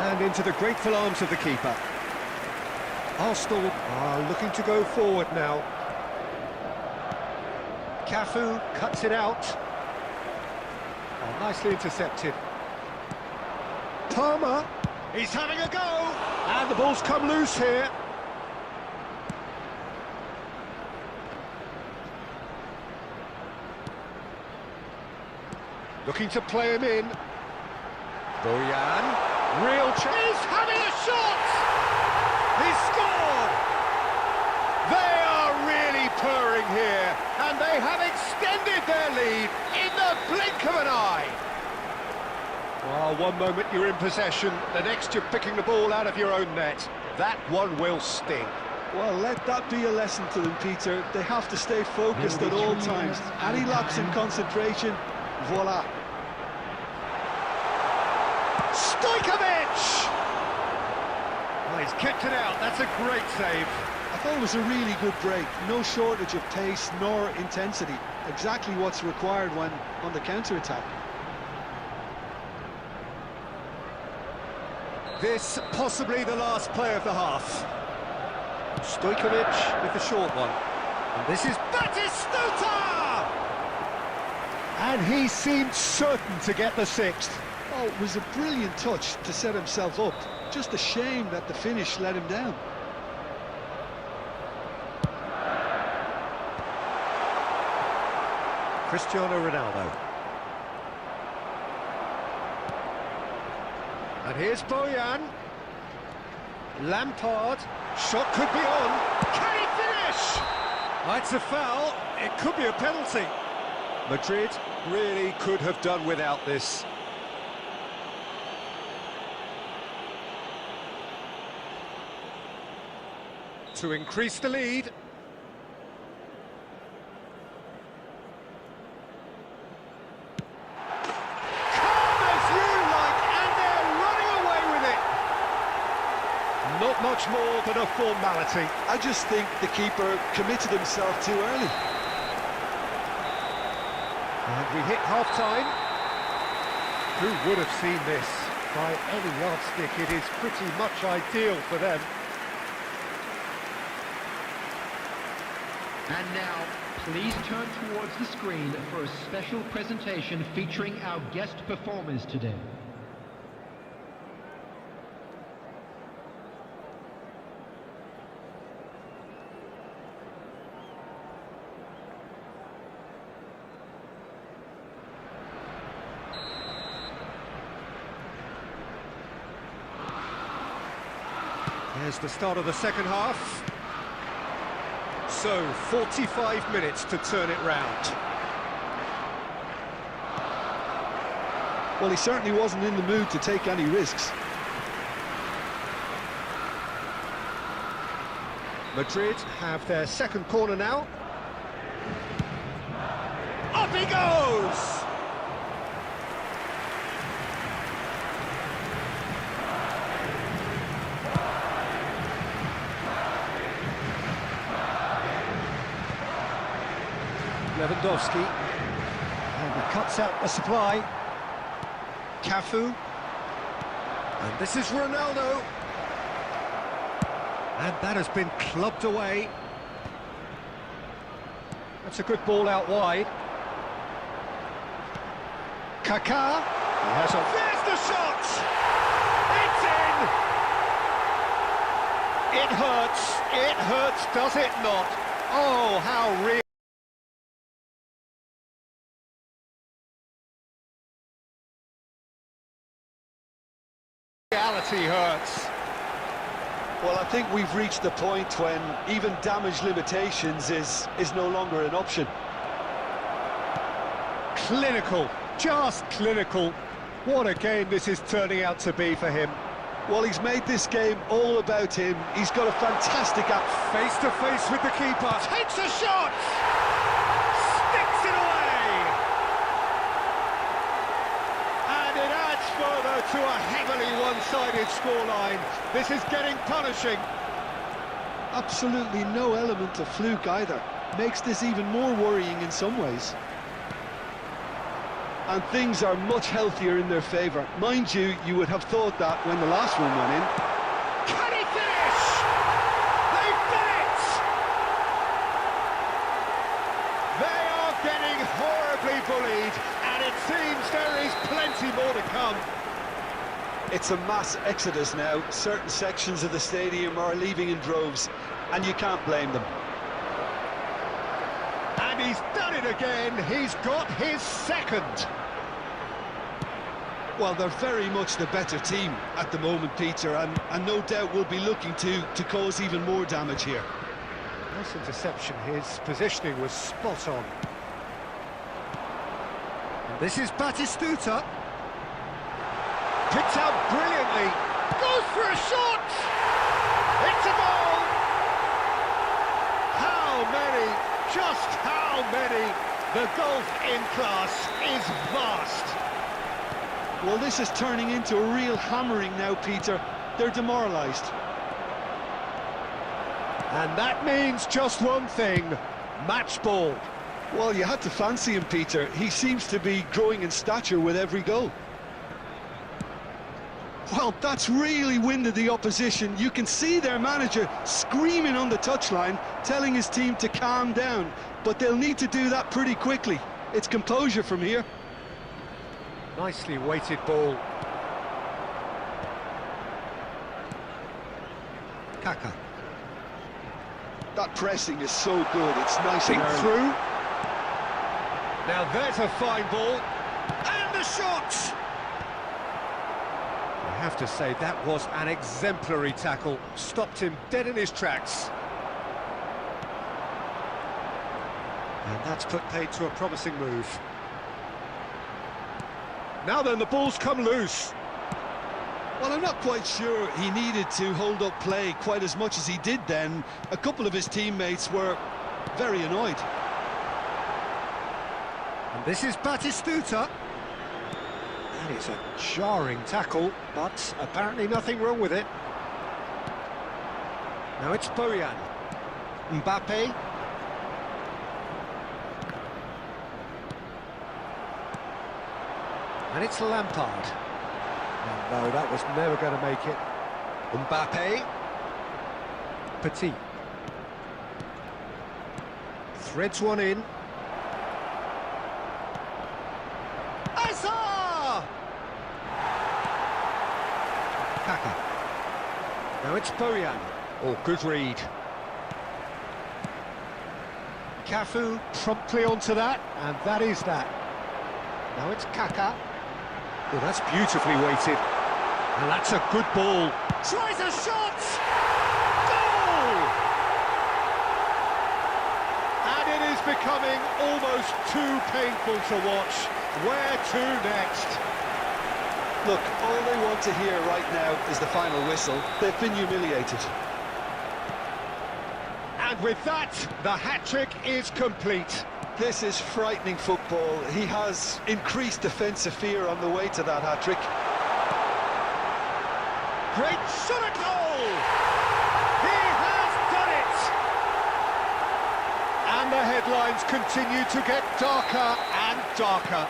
And into the grateful arms of the keeper. Arsenal are looking to go forward now. Cafu cuts it out. Oh, nicely intercepted. Palmer, he's having a go! And the ball's come loose here. Looking to play him in. Bojan. Real chance. He's having a shot! He's scored! They are really purring here, and they have extended their lead in the blink of an eye. Well, one moment you're in possession, the next you're picking the ball out of your own net. That one will sting. Well, let that be a lesson to them, Peter. They have to stay focused at all times. Any lapse in concentration, voila. Stojkovic! Oh, he's kept it out, that's a great save. I thought it was a really good break. No shortage of pace nor intensity. Exactly what's required when on the counter-attack. This possibly the last play of the half. Stojkovic with the short one. And this is Batistuta! And he seemed certain to get the sixth. Oh, it was a brilliant touch to set himself up. Just a shame that the finish let him down. Cristiano Ronaldo. And here's Bojan. Lampard. Shot could be on. Can he finish? That's a foul. It could be a penalty. Madrid really could have done without this. To increase the lead. Not much more than a formality. I just think the keeper committed himself too early. And we hit half-time. Who would have seen this? By any yardstick, it is pretty much ideal for them. And now, please turn towards the screen for a special presentation featuring our guest performers today. Here's the start of the second half. So, 45 minutes to turn it round. Well, he certainly wasn't in the mood to take any risks. Madrid have their second corner now. Up he goes! Lewandowski, and he cuts out the supply. Cafu, and this is Ronaldo, and that has been clubbed away. That's a good ball out wide. Kaká, he has a... There's the shot! It's in! It hurts, does it not? Oh, how real! Reality hurts. Well, I think we've reached the point when even damage limitations is no longer an option. Clinical, just clinical. What a game this is turning out to be for him. Well, he's made this game all about him. He's got a fantastic face to face with the keeper. Takes a shot! Sticks it away! nearer to a heavily one-sided scoreline. This is getting punishing. Absolutely no element of fluke either. Makes this even more worrying in some ways. And things are much healthier in their favour. Mind you, you would have thought that when the last one went in. Can he finish? They've done it! They are getting horribly bullied, and it seems there is plenty more to come. It's a mass exodus now. Certain sections of the stadium are leaving in droves, and you can't blame them. And he's done it again. He's got his second. Well, they're very much the better team at the moment, Peter, and no doubt will be looking to cause even more damage here. Nice interception. His positioning was spot on. And this is Batistuta. Picked out brilliantly. Goes for a shot. It's a goal. How many? Just how many? The golf in class is vast. Well, this is turning into a real hammering now, Peter. They're demoralised. And that means just one thing, match ball. Well, you had to fancy him, Peter. He seems to be growing in stature with every goal. Well, that's really winded the opposition. You can see their manager screaming on the touchline, telling his team to calm down. But they'll need to do that pretty quickly. It's composure from here. Nicely weighted ball. Kaka. That pressing is so good. It's nice and early. Through. Now there's a fine ball. And the shot! I have to say, that was an exemplary tackle. Stopped him dead in his tracks. And that's put paid to a promising move. Now then, the ball's come loose. Well, I'm not quite sure he needed to hold up play quite as much as he did then. A couple of his teammates were very annoyed. And this is Batistuta. That is a jarring tackle, but apparently nothing wrong with it. Now it's Bojan. Mbappe. And it's Lampard. Oh, no, that was never going to make it. Mbappe. Petit. Threads one in. Azar! Kaka. Now it's Bojan. Oh, good read. Cafu promptly onto that, and that is that. Now it's Kaka. Oh, that's beautifully weighted. And that's a good ball. Tries a shot! Goal! And it is becoming almost too painful to watch. Where to next? Look, all they want to hear right now is the final whistle. They've been humiliated. And with that, the hat-trick is complete. This is frightening football. He has increased defensive fear on the way to that hat-trick. Great shot at goal! He has done it! And the headlines continue to get darker and darker.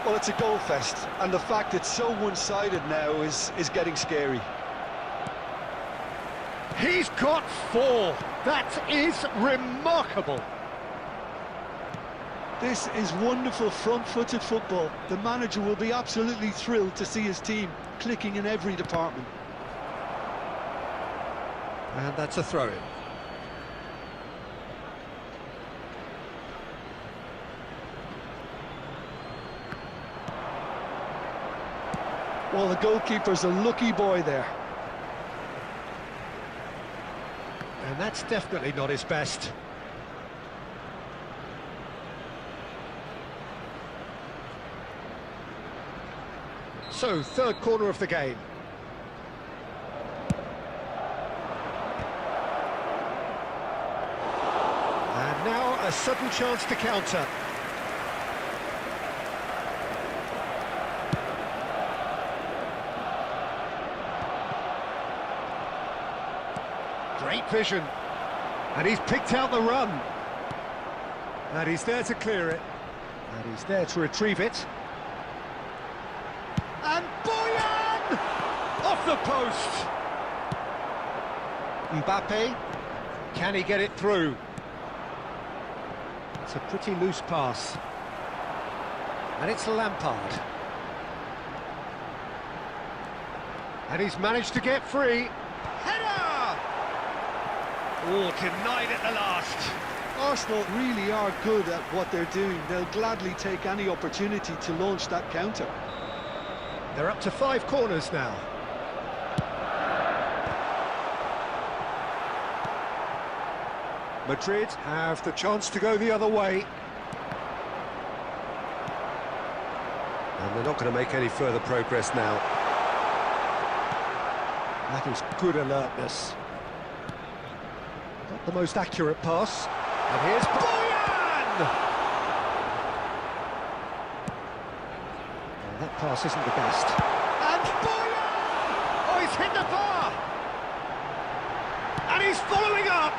Well, it's a goal fest, and the fact it's so one-sided now is getting scary. He's got 4. That is remarkable. This is wonderful front-footed football. The manager will be absolutely thrilled to see his team clicking in every department. And that's a throw-in. Well, the goalkeeper's a lucky boy there. And that's definitely not his best. So, third corner of the game. And now a sudden chance to counter. Great vision. And he's picked out the run. And he's there to clear it. And he's there to retrieve it. And Boyan! Off the post! Mbappe. Can he get it through? It's a pretty loose pass. And it's Lampard. And he's managed to get free. Header! Oh, denied at the last. Arsenal really are good at what they're doing. They'll gladly take any opportunity to launch that counter. They're up to 5 corners now. Madrid have the chance to go the other way. And they're not going to make any further progress now. That is good alertness. Not the most accurate pass. And here's Boyan! Well, that pass isn't the best. And Boyan! Oh, he's hit the bar! And he's following up!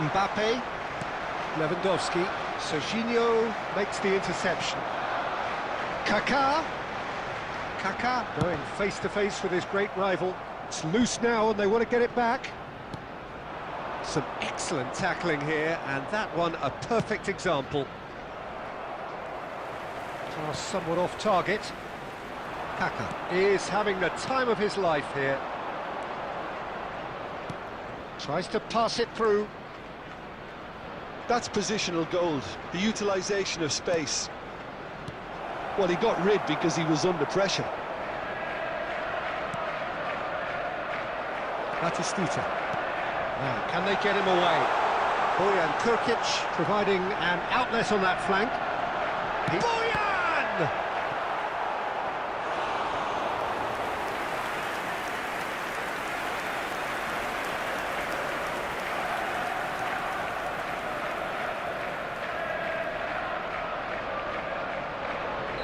Mbappe, Lewandowski, Serginho makes the interception. Kaká going face-to-face with his great rival. It's loose now and they want to get it back. Some excellent tackling here, and that one a perfect example. Pass somewhat off target. Kaká is having the time of his life here. Tries to pass it through. That's positional gold, the utilisation of space. Well, he got rid because he was under pressure. Batistuta. Now, can they get him away? Boyan Krkic providing an outlet on that flank. Boyan!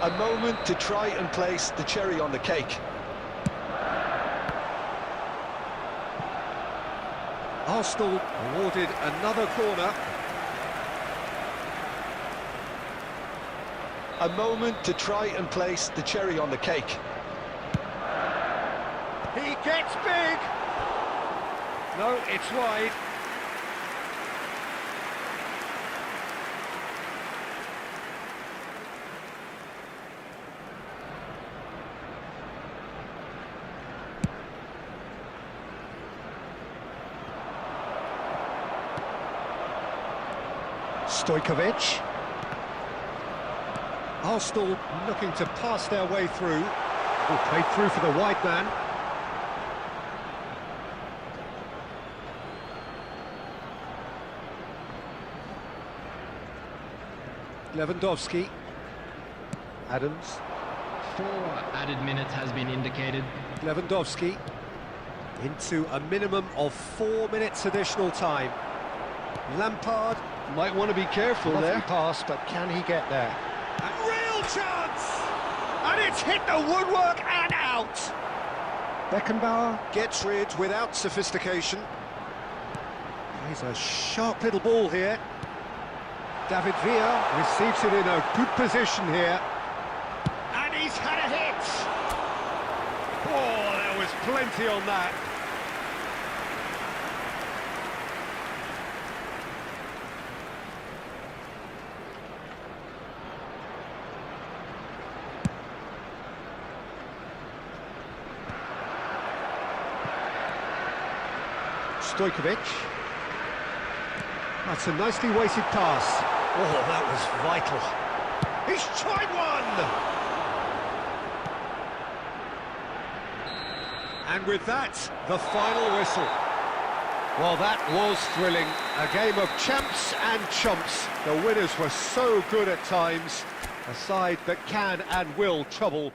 A moment to try and place the cherry on the cake. Arsenal awarded another corner. A moment to try and place the cherry on the cake. He gets big! No, it's wide. Stojkovic. Arsenal looking to pass their way through. Oh, played through for the wide man. Lewandowski. Adams. 4 added minutes has been indicated. Lewandowski. Into a minimum of 4 minutes additional time. Lampard. Might want to be careful there. Pass, but can he get there? A real chance! And it's hit the woodwork and out! Beckenbauer gets rid without sophistication. He's a sharp little ball here. David Villa receives it in a good position here. And he's had a hit! Oh, there was plenty on that. Stojkovic. That's a nicely weighted pass. Oh, that was vital. He's tried one! And with that, the final whistle. Well, that was thrilling. A game of champs and chumps. The winners were so good at times. A side that can and will trouble